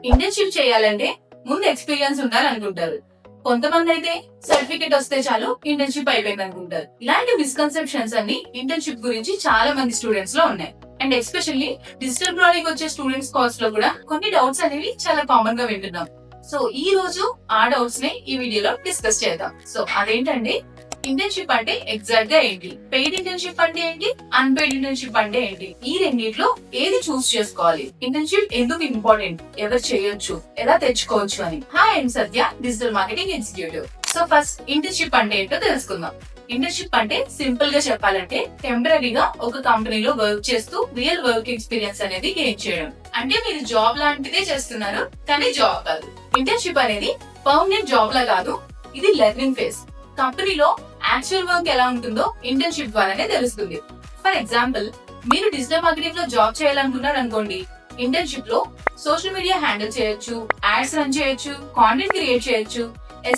Internship చేయాలంటే ముందు experience ఉండాలనుకుంటారు. కొంతమంది అయితే సర్టిఫికేట్ వస్తే చాలు ఇంటర్న్షిప్ అయిపోయింది అనుకుంటారు. ఇలాంటి మిస్కన్సెప్షన్స్ అన్ని ఇంటర్న్షిప్ గురించి చాలా మంది స్టూడెంట్స్ లో ఉన్నాయి. అండ్ ఎస్పెషల్లీ డిజిటల్ బ్రాండింగ్ వచ్చే స్టూడెంట్స్ కోర్స్ లో కూడా కొన్ని డౌట్స్ అనేవి చాలా కామన్ గా వింటున్నాం. సో ఈ రోజు ఆ డౌట్స్ ని ఈ వీడియోలో డిస్కస్ చేద్దాం. సో అదేంటంటే, ఇంటర్న్షిప్ అంటే ఎగ్జాక్ట్ గా ఏంటి, పెయిడ్ ఇంటర్న్షిప్ అంటే ఏంటి, అన్పెయిడ్ ఇంటర్న్షిప్ అంటే ఏంటి, ఈ రెండిట్లో ఏది చూస్ చేసుకోవాలి, ఇంటర్న్షిప్ ఎందుకు ఇంపార్టెంట్, ఎవరు చేయొచ్చు, ఎలా తెచ్చుకోవచ్చు అని. Hi, I'm Satya, digital marketing executive. So first internship అంటే ఏంటో తెలుసుకుందాం. ఇంటర్న్షిప్ అంటే సింపుల్ గా చెప్పాలంటే టెంపరీగా ఒక కంపెనీలో వర్క్ చేస్తూ రియల్ వర్క్ ఎక్స్పీరియన్స్ అనేది గెయిన్ చేయడం. అంటే మీరు జాబ్ లాంటిదే చేస్తున్నారు కానీ జాబ్ కాదు. ఇంటర్న్షిప్ అనేది పర్మనెంట్ జాబ్ లా కాదు, ఇది లెర్నింగ్ ఫేజ్. కంపెనీలో యాక్చువల్ వర్క్ ఎలా ఉంటుందో ఇంటర్న్షిప్ ద్వారానే తెలుస్తుంది. ఫర్ ఎగ్జాంపుల్, మీరు డిజిటల్ మార్కెటింగ్ లో జాబ్ చేయాలనుకున్నారు అనుకోండి, ఇంటర్న్షిప్ లో సోషల్ మీడియా హ్యాండిల్ చేయొచ్చు, యాడ్స్ రన్ చేయొచ్చు, కాంటెంట్ క్రియేట్ చేయొచ్చు,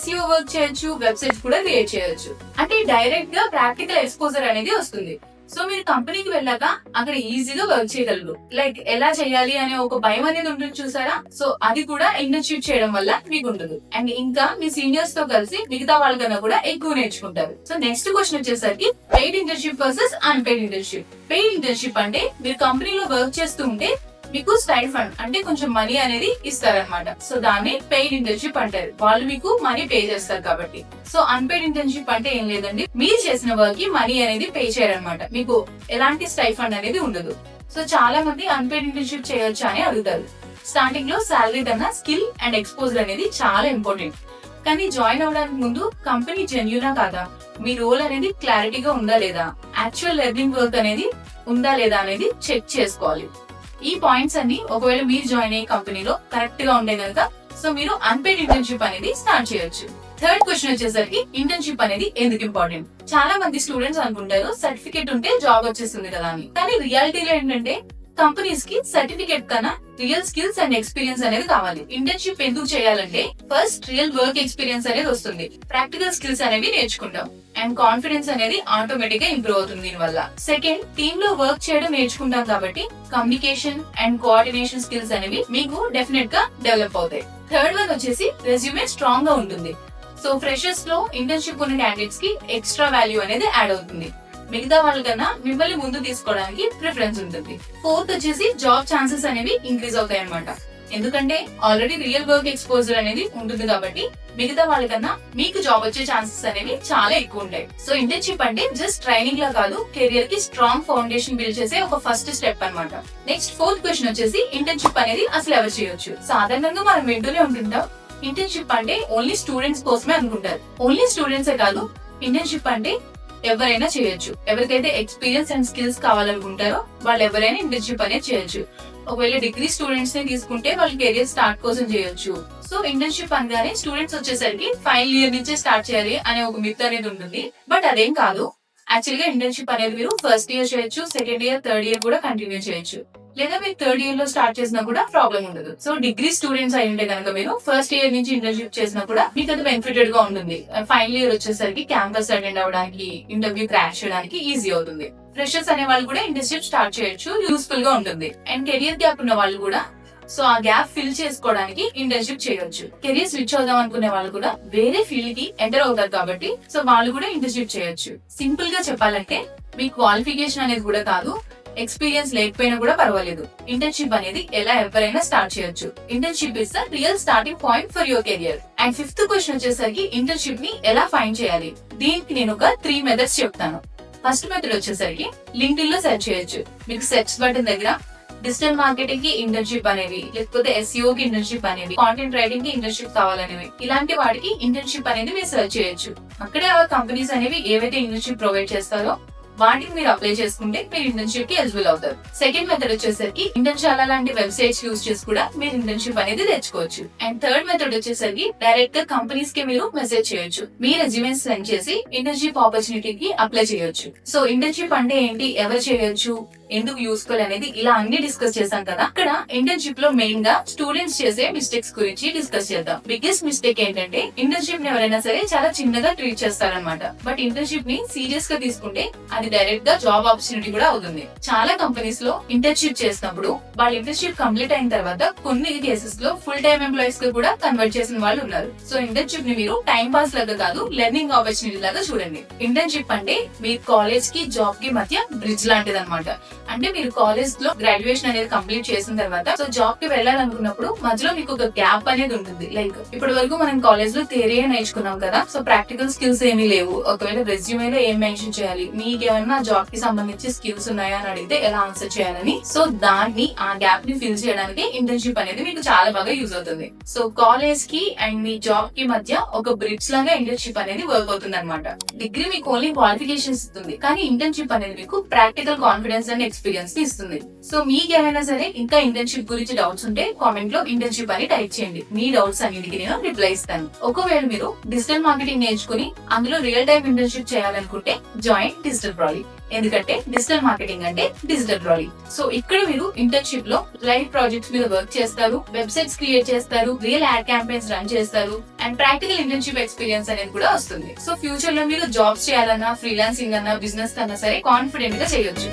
SEO వర్క్ చేయొచ్చు, వెబ్సైట్స్ కూడా క్రియేట్ చేయొచ్చు. అంటే డైరెక్ట్ గా ప్రాక్టికల్ ఎక్స్పోజర్ అనేది వస్తుంది. సో మీరు కంపెనీకి వెళ్ళాక అక్కడ ఈజీగా వర్క్ చేయగలరు. లైక్ ఎలా చేయాలి అనే ఒక భయం అనేది ఉంటుంది చూసారా, సో అది కూడా ఇంటర్న్షిప్ చేయడం వల్ల మీకు ఉంటుంది. అండ్ ఇంకా మీ సీనియర్స్ తో కలిసి మిగతా వాళ్ళకన్నా కూడా ఎక్కువ నేర్చుకుంటారు. సో నెక్స్ట్ క్వశ్చన్ వచ్చేసరికి paid internship versus unpaid internship. Paid internship అంటే మీరు కంపెనీలో వర్క్ చేస్తూ ఉంటే మీకు స్టైల్ ఫండ్ అంటే కొంచెం మనీ అనేది ఇస్తారనమాట. సో దాన్ని పెయిడ్ ఇంటర్న్షిప్ అంటారు, వాళ్ళు మీకు మనీ పే చేస్తారు కాబట్టి. సో అన్పెయిడ్ ఇంటర్న్షిప్ అంటే ఏం లేదండి, మీరు చేసిన వర్క్ కి మనీ అనేది పే చేయరనమాట, మీకు ఎలాంటి స్టైల్ ఫండ్ అనేది ఉండదు. సో చాలా మంది అన్పెయిడ్ ఇంటర్న్షిప్ చేయొచ్చా అని అడుగుతారు. స్టార్టింగ్ లో సాలరీ కన్నా స్కిల్ అండ్ ఎక్స్పోజర్ అనేది చాలా ఇంపార్టెంట్. కానీ జాయిన్ అవ్వడానికి ముందు కంపెనీ జెన్యూనా కాదా, మీ రోల్ అనేది క్లారిటీగా ఉందా లేదా, యాక్చువల్ లెర్నింగ్ వర్క్ అనేది ఉందా లేదా అనేది చెక్ చేసుకోవాలి. ఈ పాయింట్స్ అన్ని ఒకవేళ మీరు జాయిన్ అయ్యే కంపెనీలో కరెక్ట్ గా ఉండే కనుక సో మీరు అన్పెయిడ్ ఇంటర్న్షిప్ అనేది స్టార్ట్ చేయొచ్చు. థర్డ్ క్వశ్చన్ వచ్చేసరికి ఇంటర్న్షిప్ అనేది ఎందుకు ఇంపార్టెంట్. చాలా మంది స్టూడెంట్స్ అనుకుంటారు సర్టిఫికేట్ ఉంటే జాబ్ వచ్చేస్తుంది కదా అని. కానీ రియాలిటీలో ఏంటంటే కంపెనీస్ కి సర్టిఫికేట్ కన్నా రియల్ స్కిల్స్ అండ్ ఎక్స్పీరియన్స్ అనేది కావాలి. ఇంటర్న్షిప్ ఎందుకు చేయాలంటే ఫస్ట్ రియల్ వర్క్ ఎక్స్పీరియన్స్ అనేది వస్తుంది, ప్రాక్టికల్ స్కిల్స్ అనేవి నేర్చుకుంటాం, అండ్ కాన్ఫిడెన్స్ అనేది ఆటోమేటిక్ గా ఇంప్రూవ్ అవుతుంది దీనివల్ల. సెకండ్, టీమ్ లో వర్క్ చేయడం నేర్చుకుంటాం కాబట్టి కమ్యూనికేషన్ అండ్ కోఆర్డినేషన్ స్కిల్స్ అనేవి మీకు డెఫినెట్ గా డెవలప్ అవుతాయి. థర్డ్ వన్ వచ్చేసి రెజ్యూమే స్ట్రాంగ్ గా ఉంటుంది. సో ఫ్రెషర్స్ లో ఇంటర్న్షిప్ ఉన్న క్యాండిడేట్స్ కి ఎక్స్ట్రా వాల్యూ అనేది యాడ్ అవుతుంది, మిగతా వాళ్ళకన్నా మిమ్మల్ని ముందు తీసుకోవడానికి ప్రిఫరెన్స్ ఉంటుంది. ఫోర్త్ వచ్చేసి జాబ్ ఛాన్సెస్ అనేవి ఇంక్రీజ్ అవుతాయి అనమాట, ఎందుకంటే ఆల్రెడీ రియల్ వర్క్ ఎక్స్పోజర్ అనేది ఉంటుంది కాబట్టి మిగతా వాళ్ళకన్నా మీకు జాబ్ వచ్చే ఛాన్సెస్ అనేవి చాలా ఎక్కువ ఉంటాయి. సో ఇంటర్న్షిప్ అంటే జస్ట్ ట్రైనింగ్ లా కాదు, కెరియర్ కి స్ట్రాంగ్ ఫౌండేషన్ బిల్డ్ చేసే ఒక ఫస్ట్ స్టెప్ అనమాట. నెక్స్ట్ ఫోర్త్ క్వశ్చన్ వచ్చేసి ఇంటర్న్షిప్ అనేది అసలు ఎవరు చేయొచ్చు. సాధారణంగా మనం వింటూనే ఉంటుంటాం ఇంటర్న్షిప్ అంటే ఓన్లీ స్టూడెంట్స్ కోసమే అనుకుంటారు. ఓన్లీ స్టూడెంట్సే కాదు, ఇంటర్న్షిప్ అంటే ఎవరైనా చేయొచ్చు. ఎవరికైతే ఎక్స్పీరియన్స్ అండ్ స్కిల్స్ కావాలనుకుంటారో వాళ్ళు ఎవరైనా ఇంటర్న్షిప్ అనేది చేయొచ్చు. ఒకవేళ డిగ్రీ స్టూడెంట్స్ ని తీసుకుంటే వాళ్ళు కెరియర్ స్టార్ట్ కోసం చేయొచ్చు. సో ఇంటర్న్షిప్ అనగానే స్టూడెంట్స్ వచ్చేసరికి ఫైనల్ ఇయర్ నుంచే స్టార్ట్ చేయాలి అనే ఒక మిత్ అనేది ఉంటుంది. బట్ అదేం కాదు, యాక్చువల్ గా ఇంటర్న్షిప్ అనేది మీరు ఫస్ట్ ఇయర్ చేయొచ్చు, సెకండ్ ఇయర్, థర్డ్ ఇయర్ కూడా కంటిన్యూ చేయొచ్చు, లేదా మీరు థర్డ్ ఇయర్ లో స్టార్ట్ చేసినా కూడా ప్రాబ్లం ఉండదు. సో డిగ్రీ స్టూడెంట్స్ అయి ఉంటే కనుక మీరు ఫస్ట్ ఇయర్ నుంచి ఇంటర్న్షిప్ చేసినా కూడా మీకు అది బెనిఫిటెడ్ గా ఉంటుంది. ఫైనల్ ఇయర్ వచ్చేసరికి క్యాంపస్ అటెండ్ అవ్వడానికి, ఇంటర్వ్యూ క్రాష్ చేయడానికి ఈజీ అవుతుంది. ఫ్రెషర్స్ అనే వాళ్ళు కూడా ఇంటర్న్షిప్ స్టార్ట్ చేయొచ్చు, యూస్ఫుల్ గా ఉంటుంది. అండ్ కెరియర్ గ్యాప్ ఉన్న వాళ్ళు కూడా సో ఆ గ్యాప్ ఫిల్ చేసుకోవడానికి ఇంటర్న్షిప్ చేయొచ్చు. కెరియర్ స్విచ్ అవుదాం అనుకునే వాళ్ళు కూడా వేరే ఫీల్డ్ కి ఎంటర్ అవుతారు కాబట్టి సో వాళ్ళు కూడా ఇంటర్న్షిప్ చేయొచ్చు. సింపుల్ గా చెప్పాలంటే మీ క్వాలిఫికేషన్ అనేది కూడా కాదు, ఎక్స్పీరియన్స్ లేకపోయినా కూడా పర్వాలేదు, ఇంటర్న్షిప్ అనేది ఎలా ఎవరైనా స్టార్ట్ చేయొచ్చు. Internship is the real starting point for your career. And fifth question వచ్చేసరికి ఇంటర్న్షిప్ ని ఎలా ఫైండ్ చేయాలి. దీనికి నేను ఒక 3 మెథడ్స్ చెప్తాను. ఫస్ట్ మెథడ్ వచ్చేసరికి లింక్డ్ఇన్ లో సెర్చ్ చేయొచ్చు. మీకు సెర్చ్ బటన్ దగ్గర డిజిటల్ మార్కెటింగ్ కి ఇంటర్న్షిప్ అనేవి, లేకపోతే SEO కి ఇంటర్న్షిప్ అనేవి, కాంటెంట్ రైటింగ్ కి ఇంటర్న్షిప్ కావాలనేవి, ఇలాంటి వాటికి ఇంటర్న్షిప్ అనేది మీరు సెర్చ్ చేయొచ్చు. అక్కడే ఆ కంపెనీస్ అనేవి ఏవైతే ఇంటర్న్షిప్ ప్రొవైడ్ చేస్తారో వాటికి మీరు అప్లై చేసుకుంటే మీరు ఇంటర్న్షిప్ కి ఎలిజిబుల్ అవుతారు. సెకండ్ మెథడ్ వచ్చేసరికి ఇంటర్న్షాల లాంటి వెబ్సైట్స్ యూజ్ చేసి కూడా మీరు ఇంటర్న్షిప్ అనేది తెచ్చుకోవచ్చు. అండ్ థర్డ్ మెథడ్ వచ్చేసరికి డైరెక్ట్ గా కంపెనీస్ కి మీరు మెసేజ్ చేయొచ్చు, మీ రెజ్యూమెస్ సెండ్ చేసి ఇంటర్న్షిప్ ఆపర్చునిటీకి అప్లై చేయొచ్చు. సో ఇంటర్న్షిప్ అంటే ఏంటి, ఎవరు చేయొచ్చు, ఎందుకు యూస్ఫుల్ అనేది ఇలా అన్ని డిస్కస్ చేశాం కదా. అక్కడ ఇంటర్న్షిప్ లో మెయిన్ గా స్టూడెంట్స్ చేసే మిస్టేక్స్ గురించి డిస్కస్ చేద్దాం. బిగ్గెస్ట్ మిస్టేక్ ఏంటంటే ఇంటర్న్షిప్ ని ఎవరైనా సరే చాలా చిన్నగా ట్రీట్ చేస్తారనమాట. బట్ ఇంటర్న్షిప్ ని సీరియస్ గా తీసుకుంటే అది అది డైరెక్ట్ గా జాబ్ ఆపర్చునిటీ కూడా అవుతుంది. చాలా కంపెనీస్ లో ఇంటర్న్షిప్ చేసినప్పుడు వాళ్ళ ఇంటర్న్షిప్ కంప్లీట్ అయిన తర్వాత కొన్ని కేసెస్ లో ఫుల్ టైమ్ ఎంప్లాయీస్ గా కూడా కన్వర్ట్ చేసిన వాళ్ళు ఉన్నారు. సో ఇంటర్న్షిప్ ని మీరు టైం పాస్ లాగా కాదు, లెర్నింగ్ ఆపర్చునిటీ లాగా చూడండి. ఇంటర్న్షిప్ అంటే మీ కాలేజ్ కి జాబ్ కి మధ్య బ్రిడ్జ్ లాంటిది అనమాట. అంటే మీరు కాలేజ్ లో గ్రాడ్యుయేషన్ అనేది కంప్లీట్ చేసిన తర్వాత సో జాబ్ కి వెళ్ళాలనుకున్నప్పుడు మధ్యలో మీకు ఒక గ్యాప్ అనేది ఉంటుంది. లైక్ ఇప్పటి వరకు మనం కాలేజ్ లో థియరీ నేర్చుకున్నాం కదా, సో ప్రాక్టికల్ స్కిల్స్ ఏమీ లేవు. ఒకవేళ రెజ్యూమేలో ఏం మెన్షన్ చేయాలి, మీకు ఏమైనా జాబ్ కి సంబంధించి స్కిల్స్ ఉన్నాయా అని అడిగితే ఎలా ఆన్సర్ చేయాలని, సో దాన్ని ఆ గ్యాప్ ని ఫిల్ చేయడానికి ఇంటర్న్షిప్ అనేది మీకు చాలా బాగా యూజ్ అవుతుంది. సో కాలేజ్ కి అండ్ మీ జాబ్ కి మధ్య ఒక బ్రిడ్జ్ లాగా ఇంటర్న్షిప్ అనేది వర్క్ అవుతుంది అనమాట. డిగ్రీ మీకు ఓన్లీ క్వాలిఫికేషన్స్ ఇస్తుంది, కానీ ఇంటర్న్షిప్ అనేది మీకు ప్రాక్టికల్ కాన్ఫిడెన్స్ అండ్ ఎక్స్పీరియన్స్ ని ఇస్తుంది. సో మీకు ఏమైనా సరే ఇంకా ఇంటర్న్షిప్ గురించి డౌట్స్ ఉంటే కామెంట్ లో ఇంటర్న్షిప్ అని టైప్ చేయండి. మీ డౌట్స్ అన్నిటికీ నేను రిప్లై ఇస్తాను. ఒకవేళ మీరు డిజిటల్ మార్కెటింగ్ నేర్చుకుని అందులో రియల్ టైమ్ ఇంటర్న్షిప్ చేయాలనుకుంటే జాయిన్ డిజిటల్ ట్రాలీ. ఎందుకంటే డిజిటల్ మార్కెటింగ్ అంటే డిజిటల్ ట్రాలీ. సో ఇక్కడ మీరు ఇంటర్న్షిప్ లో లైవ్ ప్రాజెక్ట్స్ మీద వర్క్ చేస్తారు, వెబ్సైట్స్ క్రియేట్ చేస్తారు, రియల్ యాడ్ క్యాంపెయిన్స్ రన్ చేస్తారు అండ్ ప్రాక్టికల్ ఇంటర్న్షిప్ ఎక్స్పీరియన్స్ అనేది కూడా వస్తుంది. సో ఫ్యూచర్ లో మీరు జాబ్స్ చేయాలన్నా, ఫ్రీలాన్సింగ్ అన్నా, బిజినెస్ అన్నా సరే కాన్ఫిడెంట్ గా చేయొచ్చు.